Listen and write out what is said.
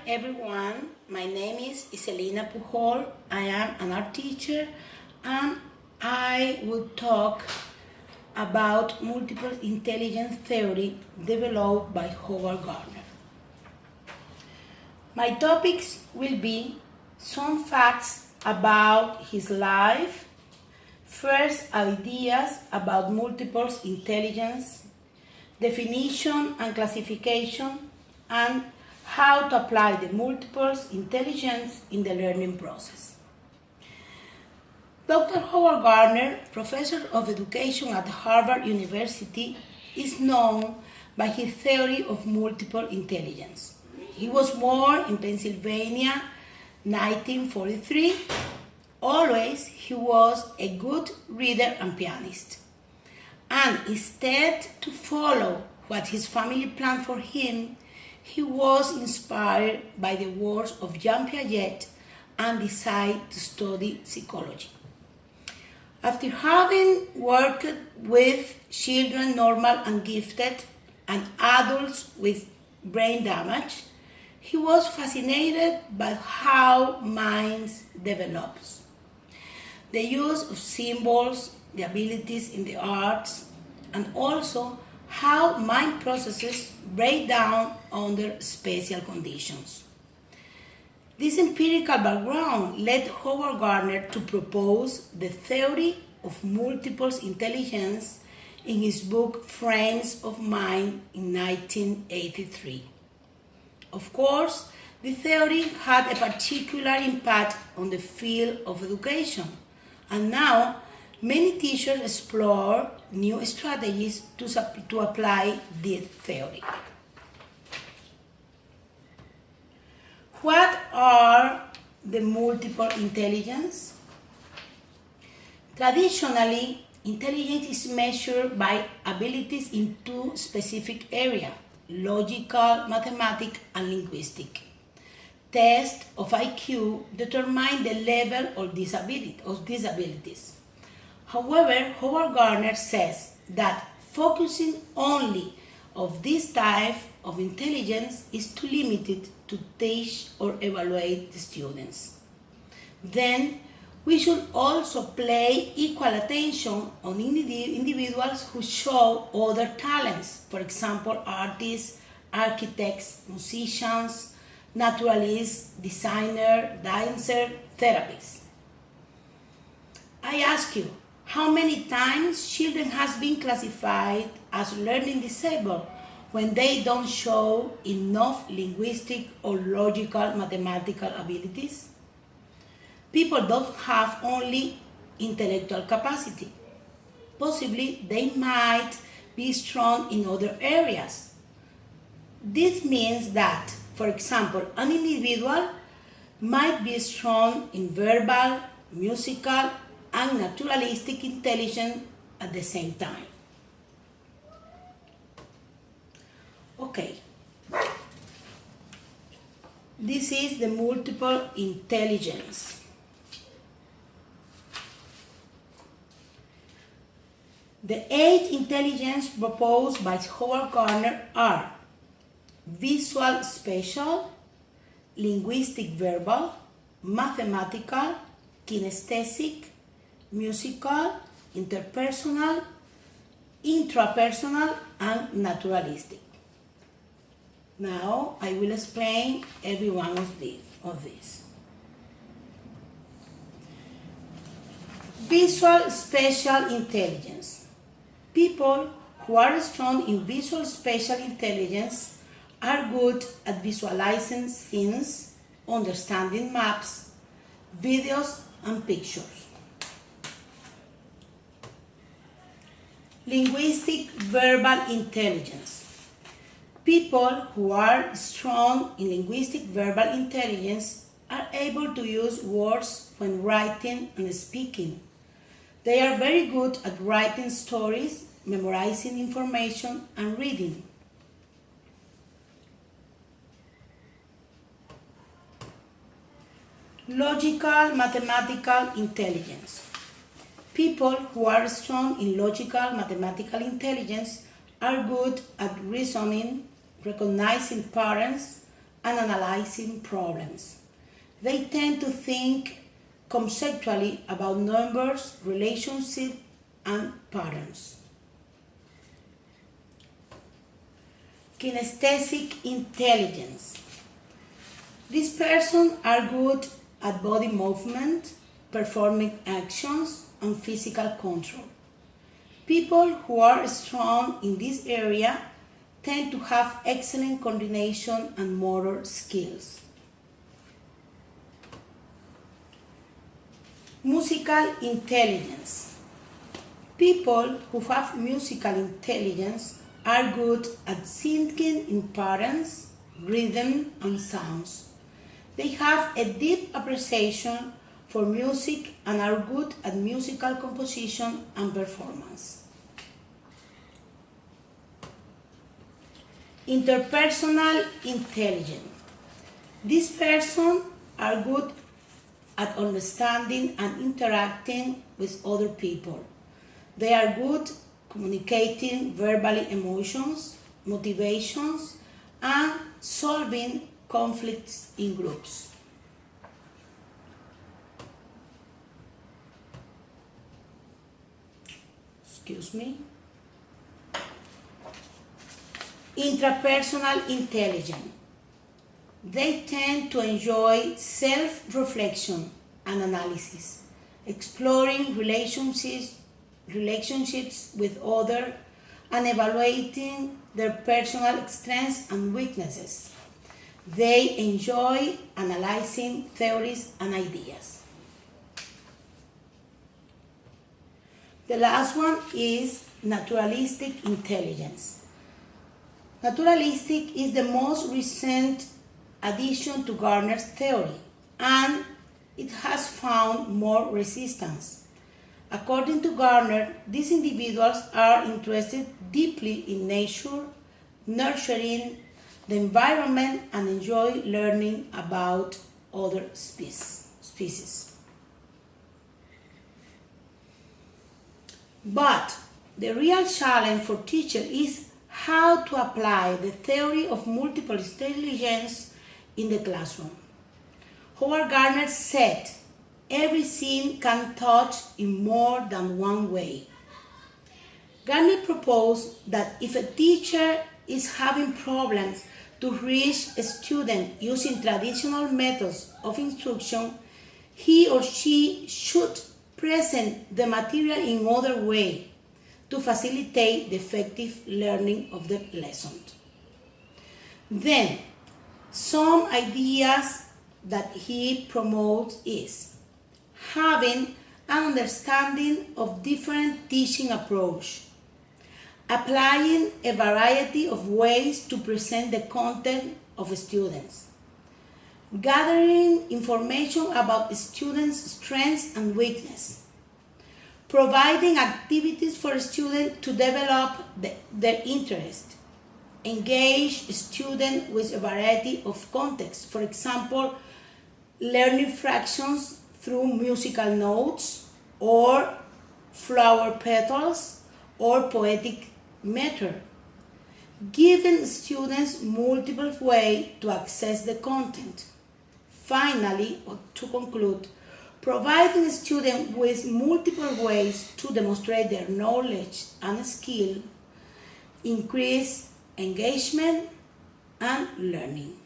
everyone. My name is Iselina Pujol. I am an art teacher and I will talk about multiple intelligence theory developed by Howard Gardner. My topics will be some facts about his life, first ideas about multiple intelligence, definition and classification, and how to apply the multiple intelligence in the learning process. Dr. Howard Gardner, professor of education at Harvard University, is known by his theory of multiple intelligence. He was born in Pennsylvania, 1943. Always he was a good reader and pianist. And instead to follow what his family planned for him, he was inspired by the works of Jean Piaget and decided to study psychology. After having worked with children normal and gifted and adults with brain damage, he was fascinated by how minds develops. The use of symbols, the abilities in the arts, and also how mind processes break down under special conditions. This empirical background led Howard Gardner to propose the theory of multiple intelligence in his book Frames of Mind in 1983. Of course, the theory had a particular impact on the field of education, and now many teachers explore new strategies to apply this theory. What are the multiple intelligence? Traditionally, intelligence is measured by abilities in two specific areas: logical, mathematical, and linguistic. Tests of IQ determine the level of these abilities. However, Howard Gardner says that focusing only on this type of intelligence is too limited to teach or evaluate the students. Then, we should also pay equal attention on individuals who show other talents, for example, artists, architects, musicians, naturalists, designers, dancers, therapists. I ask you, how many times children has been classified as learning disabled when they don't show enough linguistic or logical mathematical abilities? People don't have only intellectual capacity. Possibly they might be strong in other areas. This means that, for example, an individual might be strong in verbal, musical, and naturalistic intelligence at the same time. Okay. This is the multiple intelligence. The 8 intelligence proposed by Howard Gardner are visual spatial, linguistic verbal, mathematical, kinesthetic, musical, interpersonal, intrapersonal, and naturalistic. Now I will explain every one of these. Visual spatial intelligence. People who are strong in visual spatial intelligence are good at visualizing things, understanding maps, videos, and pictures. Linguistic verbal intelligence. People who are strong in linguistic verbal intelligence are able to use words when writing and speaking. They are very good at writing stories, memorizing information, and reading. Logical mathematical intelligence. People who are strong in logical mathematical intelligence are good at reasoning, recognizing patterns, and analyzing problems. They tend to think conceptually about numbers, relationships, and patterns. Kinesthetic intelligence. These persons are good at body movement, performing actions, and physical control. People who are strong in this area tend to have excellent coordination and motor skills. Musical intelligence. People who have musical intelligence are good at singing in patterns, rhythm, and sounds. They have a deep appreciation for music and are good at musical composition and performance. Interpersonal intelligence. These persons are good at understanding and interacting with other people. They are good communicating verbally emotions, motivations, and solving conflicts in groups. Excuse me. Intrapersonal intelligence. They tend to enjoy self-reflection and analysis, exploring relationships with others, and evaluating their personal strengths and weaknesses. They enjoy analyzing theories and ideas. The last one is naturalistic intelligence. Naturalistic is the most recent addition to Gardner's theory, and it has found more resistance. According to Gardner, these individuals are interested deeply in nature, nurturing the environment, and enjoy learning about other species. But the real challenge for teachers is how to apply the theory of multiple intelligence in the classroom. Howard Gardner said, every scene can touch in more than one way. Gardner proposed that if a teacher is having problems to reach a student using traditional methods of instruction, he or she should present the material in other way to facilitate the effective learning of the lesson. Then, some ideas that he promotes is having an understanding of different teaching approach, applying a variety of ways to present the content of students, gathering information about students' strengths and weaknesses, providing activities for students to develop their interest, engage students with a variety of contexts, for example, learning fractions through musical notes or flower petals or poetic meter, giving students multiple ways to access the content. Finally, or to conclude, providing students with multiple ways to demonstrate their knowledge and skill, increase engagement and learning.